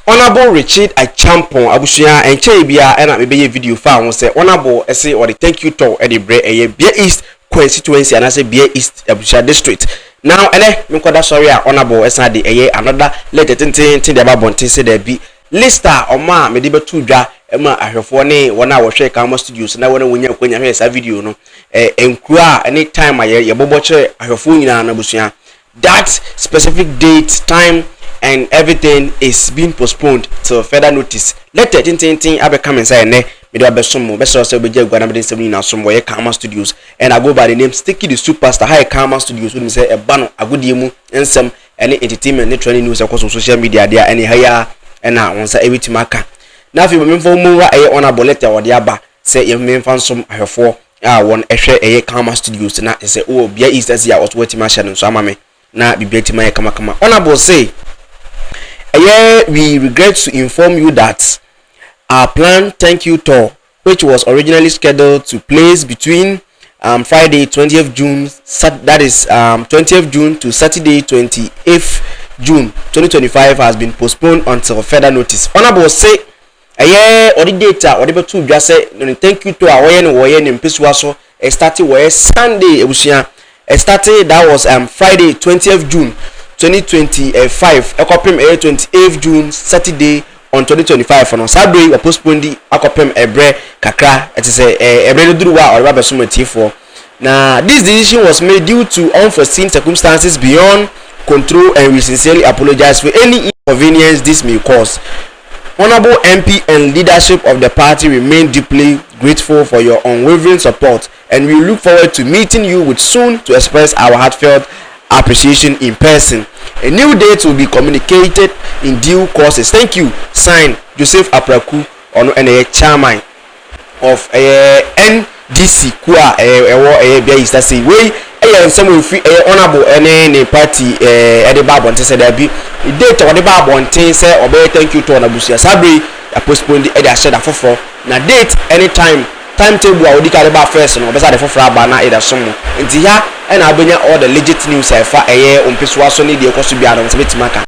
Honorable Richard Acheampong abushia enche bia na mebeye video fa ho se honorable ese or the thank you to e de bre Bia East constituency and say Bia East Abuja district. Now me kwada sorry honorable esa de another letter tin de abontin se there be lista oma me de betu dwa ma ahwefo ne wona wo hwe Kama Studios na wona wonya kwanya hwe esa video no enkura anytime ye bobo che ahwefo nyina na bushia. That specific date, time, and everything is being postponed till further notice. Let the thing abe come inside ne. Me do abe some be so be je gwana me dem na some boy Kama Studios, and I go by the name Sticky the Superstar. Hi Kama Studios. We say e ba no agudie mu ensem any entertainment ne trending news across social media there any higher and na won say everything aka. Na fi me mfo mu wa honorable letter wo de aba say ye me mfa nsom ahwefo won ehwe Kama Studios na say oh Bia East as ya what wetima hye no so ama me na bibeti ma kama honorable say we regret to inform you that our planned thank you tour, which was originally scheduled to place between Friday 20th June, that is 20th June to Saturday 28th June 2025, has been postponed until further notice. Honorable say or the data or the two just say thank you to our in Piswaso started where Sunday started that was Friday 20th June 2025 ekopem 28th June Saturday on 2025 on Saturday we postponed the ekopem ebre kakra it is ebre duruwa or raba somatifo. Now this decision was made due to unforeseen circumstances beyond control, and we sincerely apologize for any inconvenience this may cause. Honorable MP and leadership of the party remain deeply grateful for your unwavering support, and we look forward to meeting you with soon to express our heartfelt appreciation in person. A new date will be communicated in due courses. Thank you. Signed, Joseph Apraku and chairman of NDC Kua Bia East say we some free honorable any party the Bible say there be date or the Bible say obey thank you to Onabusia Sabri postpone the share for na date anytime timetable I would carry back first no besa the for na either some nti ya and abenya all the legit news fa on peswa so ne de ekoso bia no se betimaka